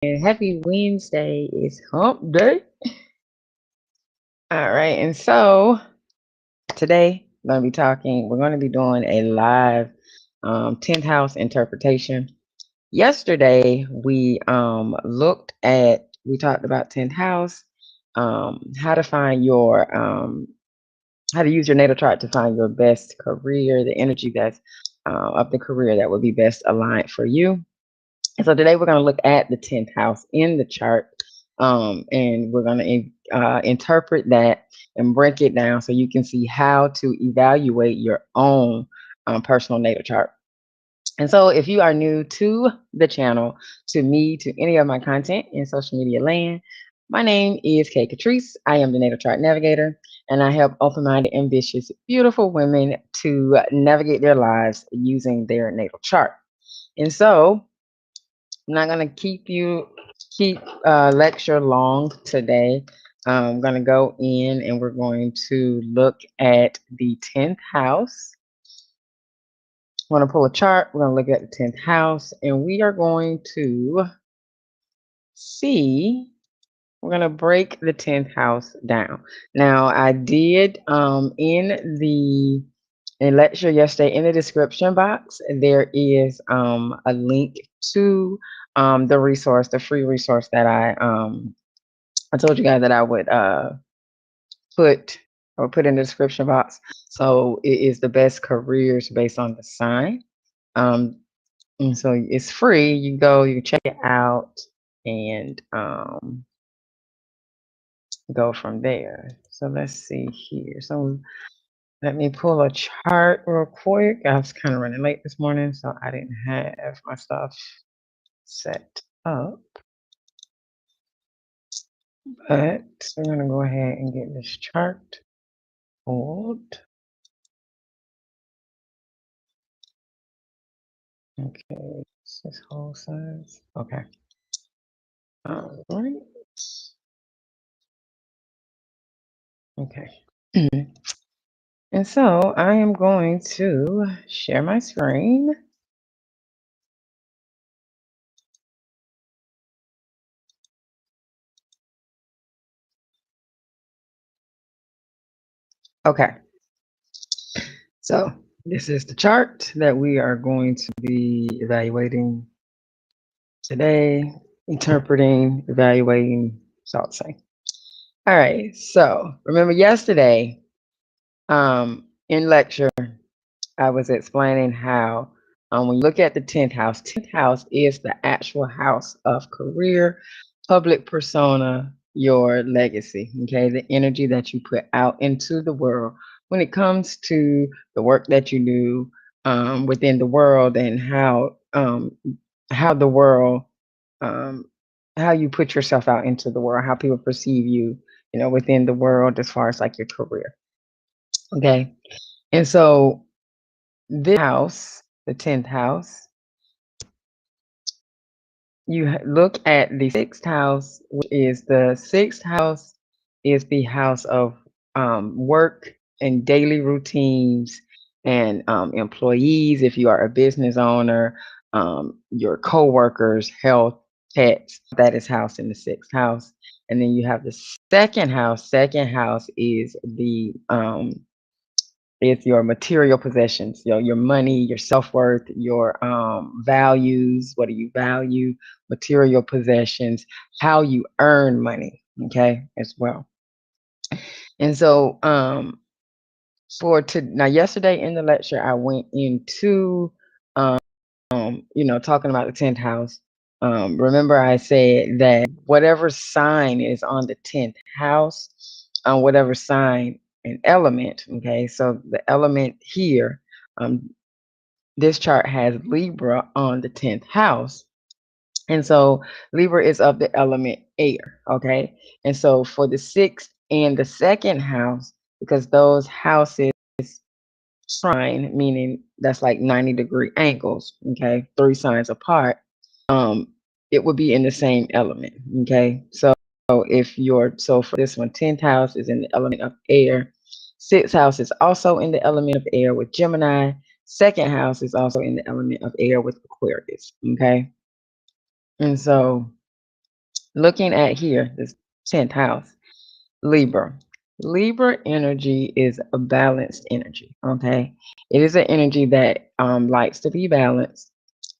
And happy Wednesday. It's hump day. All right. And so today we're going to be doing a live 10th house interpretation. Yesterday, we talked about 10th house, how to find how to use your natal chart to find your best career, the energy that's of the career that would be best aligned for you. And so today we're going to look at the 10th house in the chart, and we're going to interpret that and break it down so you can see how to evaluate your own personal natal chart. And so if you are new to the channel, to me, to any of my content in social media land, my name is Kay Catrice. I am the Natal Chart Navigator, and I help open-minded, ambitious, beautiful women to navigate their lives using their natal chart. And so I'm not going to keep lecture long today. I'm going to go in and we're going to look at the 10th house. I'm going to pull a chart. We're going to look at the 10th house, and we are going to see, we're going to break the 10th house down. Now, I did in lecture yesterday, in the description box, there is a link to the resource, the free resource that I told you guys that I would put in the description box. So it is the best careers based on the sign. And so it's free. You go, you check it out, and go from there. So let's see here. So let me pull a chart real quick. I was kind of running late this morning, so I didn't have my stuff set up. But we're going to go ahead and get this chart pulled. Okay, this whole size. Okay. All right. Okay. And so I am going to share my screen. Okay. So this is the chart that we are going to be evaluating today, interpreting, evaluating, so I'll say. All right. So remember yesterday, in lecture, I was explaining how when you look at the 10th house is the actual house of career, public persona, your legacy, okay? The energy that you put out into the world when it comes to the work that you do within the world, and how the world, um, how you put yourself out into the world, how people perceive you, within the world as far as like your career, okay? And so this house, the 10th house, you look at the 6th house, which is the 6th house is the house of work and daily routines and employees. If you are a business owner, your co-workers, health, pets, that is housed in the 6th house. And then you have the second house. Second house is your material possessions, your money, your self-worth, your values. What do you value? Material possessions, how you earn money, okay, as well. And so now yesterday in the lecture, I went into talking about the 10th house. Remember I said that whatever sign is on the 10th house, whatever sign and element, okay, so the element here, this chart has Libra on the 10th house. And so Libra is of the element air, okay? And so for the 6th and the 2nd house, because those houses trine, meaning that's like 90-degree angles, okay, 3 signs apart, it would be in the same element, okay? So for this one, 10th house is in the element of air. 6th house is also in the element of air with Gemini. 2nd house is also in the element of air with Aquarius, okay? And so Looking at here, this 10th house, Libra. Libra energy is a balanced energy. Okay. It is an energy that likes to be balanced.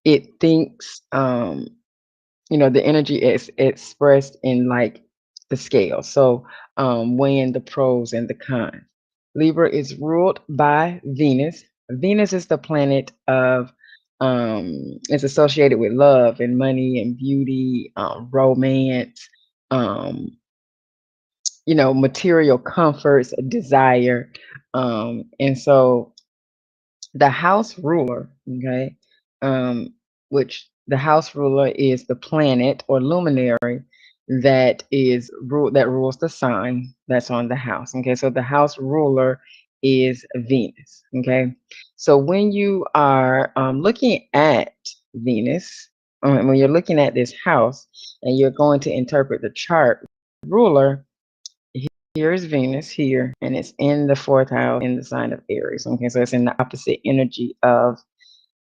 It thinks the energy is expressed in like the scale. So weighing the pros and the cons. Libra is ruled by Venus. Venus is the planet of it's associated with love and money and beauty, romance, um, material comforts, desire. And so the house ruler, okay, which the house ruler is the planet or luminary that rules the sign that's on the house. Okay, so the house ruler is Venus. Okay, so when you are looking at Venus, when you're looking at this house and you're going to interpret the chart ruler, here is Venus here, and it's in the fourth house in the sign of Aries. Okay, so it's in the opposite energy of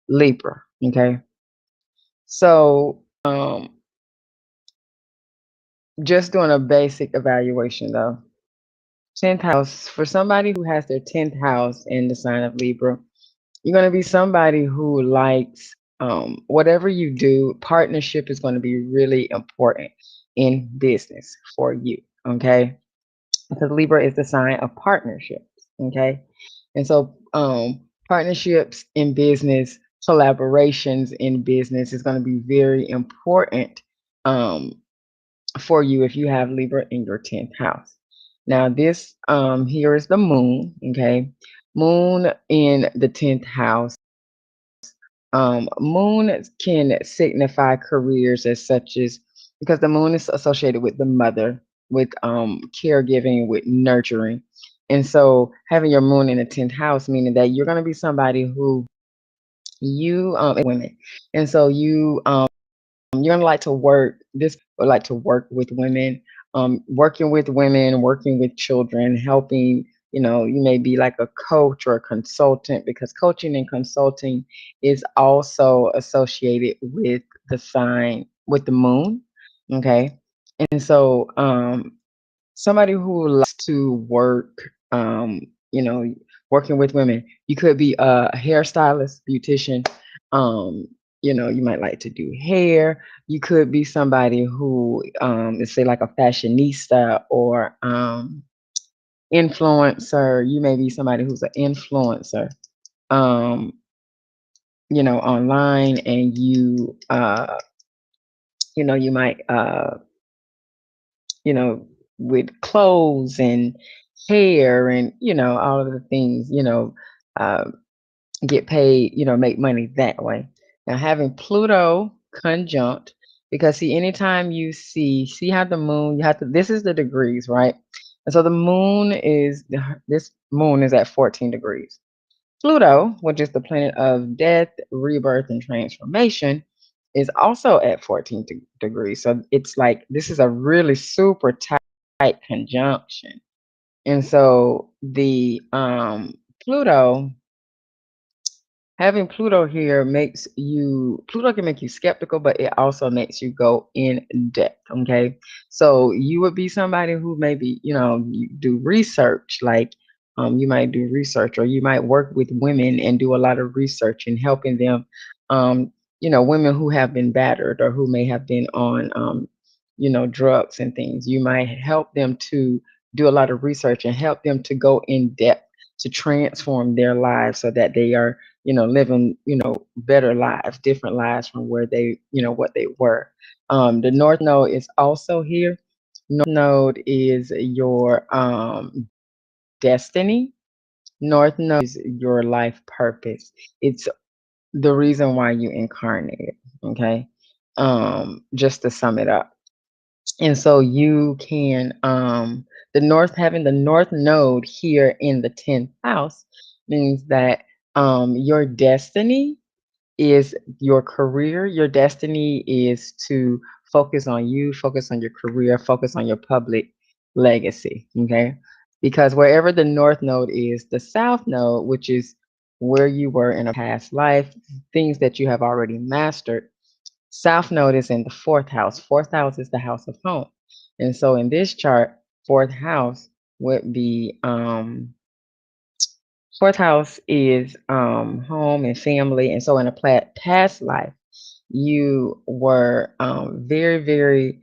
Libra. Okay, so just doing a basic evaluation though. 10th house, for somebody who has their 10th house in the sign of Libra, you're going to be somebody who likes whatever you do, partnership is going to be really important in business for you. Okay, because Libra is the sign of partnerships. Okay. And so partnerships in business, collaborations in business is going to be very important um, for you if you have Libra in your 10th house. Now, this here is the moon. Okay. Moon in the 10th house. Moon can signify careers as such as because the moon is associated with the mother, with caregiving, with nurturing. And so having your moon in the 10th house, meaning that you're going to be somebody who you women. And so you're gonna like to work this would like to work with women, working with children, helping, you may be like a coach or a consultant because coaching and consulting is also associated with the sign with the moon. Okay. And so somebody who likes to work, you know, working with women. You could be a hairstylist, beautician. Um, you might like to do hair. You could be somebody who is say like a fashionista or influencer. You may be somebody who's an influencer, um, online, and you might you know, with clothes and hair and, all of the things, uh, get paid, make money that way. Now, having Pluto conjunct, because see, anytime you see how the moon, you have to, this is the degrees, right? And so this moon is at 14 degrees. Pluto, which is the planet of death, rebirth, and transformation, is also at 14 degrees. So it's like this is a really super tight conjunction. And so the Pluto having Pluto here Pluto can make you skeptical, but it also makes you go in depth. Okay. So you would be somebody who maybe, you do research, like you might do research, or you might work with women and do a lot of research and helping them, women who have been battered or who may have been on, drugs and things. You might help them to do a lot of research and help them to go in depth to transform their lives so that they are living, better lives, different lives from where they, what they were. The North Node is also here. North Node is your destiny. North Node is your life purpose. It's the reason why you incarnated. Okay. Just to sum it up. And so you can having the north node here in the 10th house means that your destiny is your career. Your destiny is to focus on you, focus on your career, focus on your public legacy. Okay. Because wherever the north node is, the south node, which is where you were in a past life, things that you have already mastered, South Node is in the fourth house. Fourth house is the house of home. And so in this chart, fourth house would be fourth house is home and family. And so in a past life, you were very, very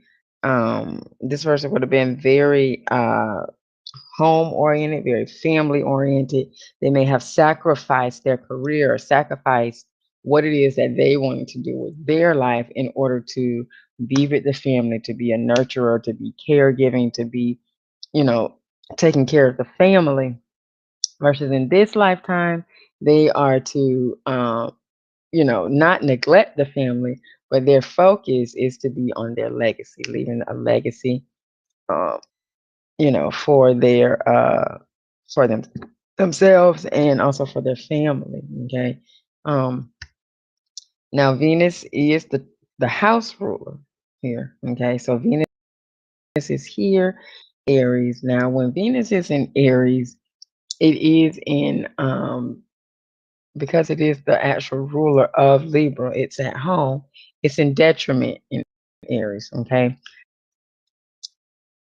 this person would have been very home oriented, very family oriented. They may have sacrificed their career or sacrificed what it is that they wanted to do with their life in order to be with the family, to be a nurturer, to be caregiving, to be, you know, taking care of the family. Versus in this lifetime, they are to, not neglect the family, but their focus is to be on their legacy, leaving a legacy. Um, for their for themselves and also for their family. Okay. Um, Now Venus is the house ruler here. Okay, so Venus is here, Aries. Now when Venus is in Aries, it is in because it is the actual ruler of Libra. It's at home. It's in detriment in Aries. Okay,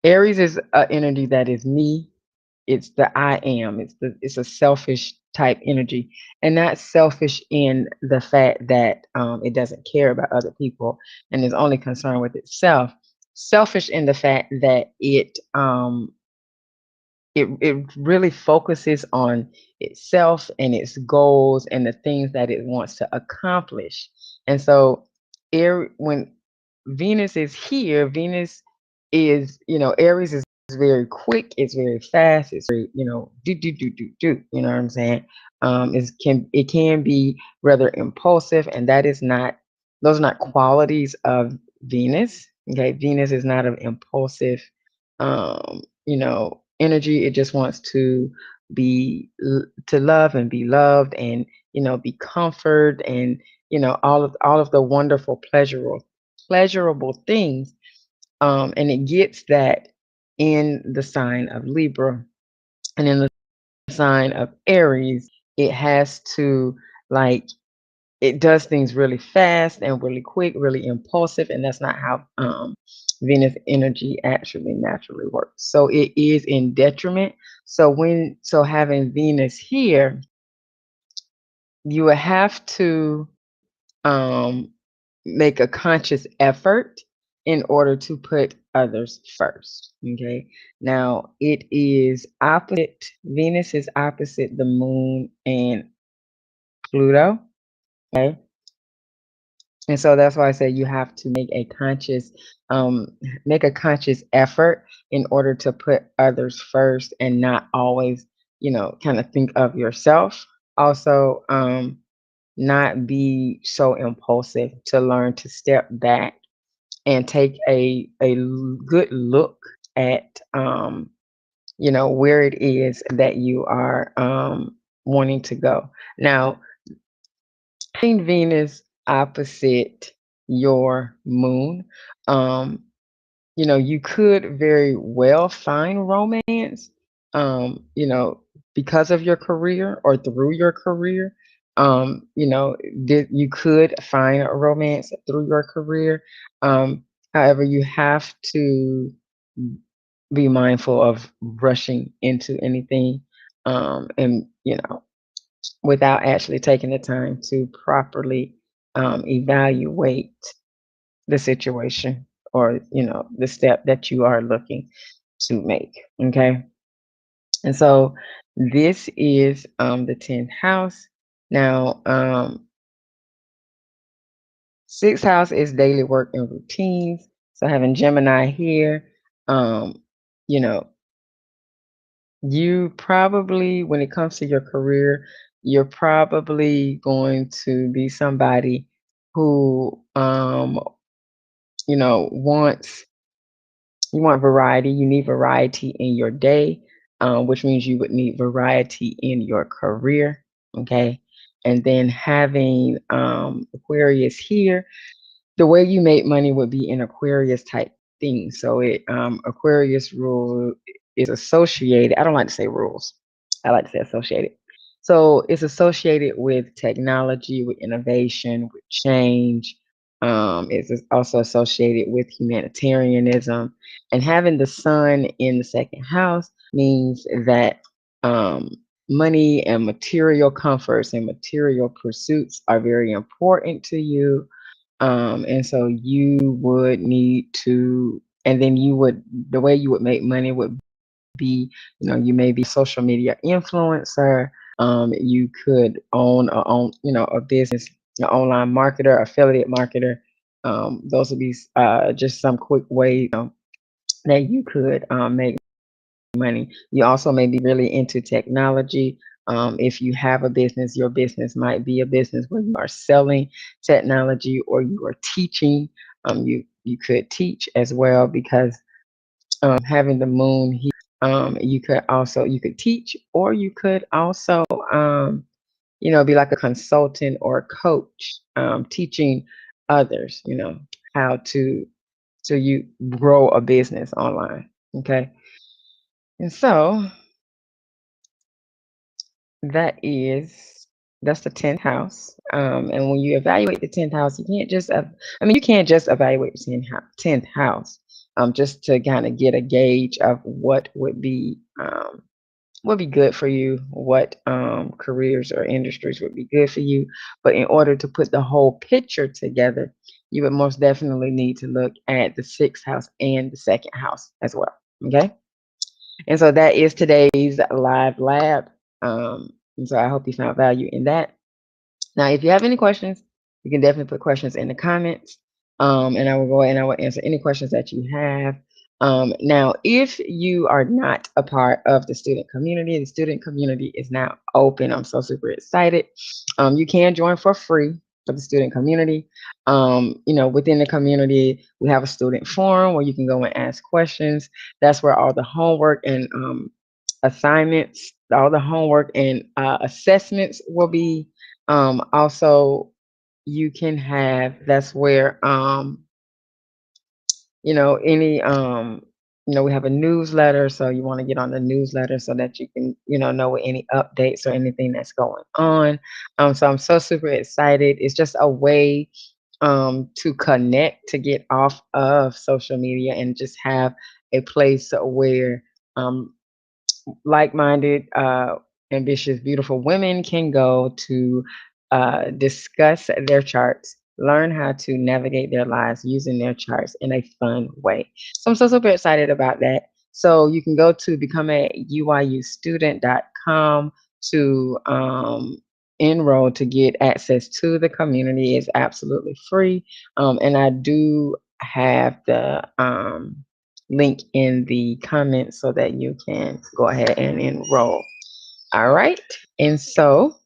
Aries is an energy that is me. It's the I am. It's a selfish type energy, and not selfish in the fact that it doesn't care about other people and is only concerned with itself. Selfish in the fact that it really focuses on itself and its goals and the things that it wants to accomplish. And so, when Venus is here, Venus is, Aries is very quick, it's very fast, it's very, do do do do do. You know what I'm saying? It can be rather impulsive, and that is not those are not qualities of Venus. Okay, Venus is not an impulsive energy. It just wants to to love and be loved, and be comfort, and all of the wonderful pleasurable things. And it gets that in the sign of Libra, and in the sign of Aries, it has to, like, it does things really fast and really quick, really impulsive, and that's not how Venus energy actually naturally works. So it is in detriment. So having Venus here, you would have to um, make a conscious effort in order to put others first. Okay. Now it is opposite. Venus is opposite the Moon and Pluto. Okay. And so that's why I say you have to um, make a conscious effort in order to put others first and not always, kind of think of yourself. Also, not be so impulsive, to learn to step back and take a good look at, where it is that you are wanting to go. Now, having Venus opposite your moon, um, you could very well find romance, because of your career or through your career. You could find a romance through your career. However, you have to be mindful of rushing into anything, and without actually taking the time to properly evaluate the situation, or the step that you are looking to make. Okay, and so this is the 10th house. Now, sixth house is daily work and routines. So having Gemini here, um you know you probably, when it comes to your career, you're probably going to be somebody who wants you want variety. You need variety in your day, which means you would need variety in your career. Okay. And then having Aquarius here, the way you make money would be in Aquarius type things. So Aquarius rule is associated. I don't like to say rules. I like to say associated. So it's associated with technology, with innovation, with change, is also associated with humanitarianism. And having the sun in the second house means that um, money and material comforts and material pursuits are very important to you. And so you would need to, and then the way you would make money would be, you may be a social media influencer. You could own a business, an online marketer, affiliate marketer. Those would be just some quick ways that you could make money. You also may be really into technology. If you have a business, your business might be a business where you are selling technology or you are teaching. You could teach as well because having the moon here, you could teach, or you could also be like a consultant or a coach, teaching others, how to you grow a business online. Okay. And so that is that's the 10th house. And when you evaluate the 10th house, you can't just you can't just evaluate the 10th house just to kind of get a gauge of what would be good for you, what careers or industries would be good for you. But in order to put the whole picture together, you would most definitely need to look at the 6th house and the 2nd house as well. Okay. And so that is today's live lab. And so I hope you found value in that. Now, if you have any questions, you can definitely put questions in the comments. And I will go ahead and I will answer any questions that you have. Now, if you are not a part of the student community is now open. I'm so super excited. You can join for free for the student community. Within the community, we have a student forum where you can go and ask questions. That's where all the homework and assignments, all the homework and assessments will be. Also, you can have, that's where any we have a newsletter, so you want to get on the newsletter so that you can know any updates or anything that's going on. So I'm so super excited. It's just a way to connect, to get off of social media and just have a place where like-minded, ambitious, beautiful women can go to discuss their charts, learn how to navigate their lives using their charts in a fun way. So I'm so super excited about that. So you can go to become a UYUstudent.com to enroll to get access to the community. It's absolutely free. And I do have the link in the comments so that you can go ahead and enroll. All right. And so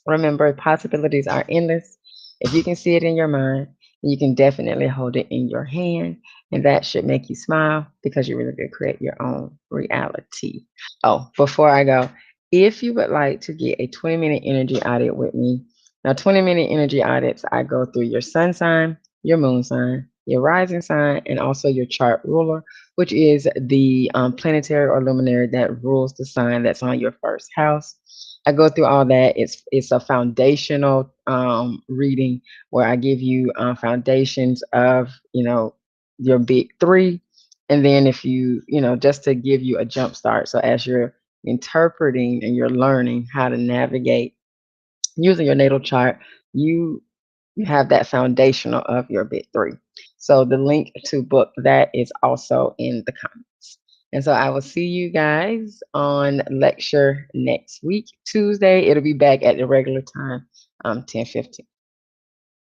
remember, possibilities are endless. If you can see it in your mind, you can definitely hold it in your hand. And that should make you smile because you really did create your own reality. Oh, before I go, if you would like to get a 20-minute energy audit with me, now 20-minute energy audits, I go through your sun sign, your moon sign, your rising sign, and also your chart ruler, which is the planetary or luminary that rules the sign that's on your first house. I go through all that. It's a foundational reading where I give you foundations of your big three, and then if just to give you a jump start. So as you're interpreting and you're learning how to navigate using your natal chart, you have that foundational of your big three. So the link to book that is also in the comments. And so I will see you guys on lecture next week, Tuesday. It'll be back at the regular time, 10:15.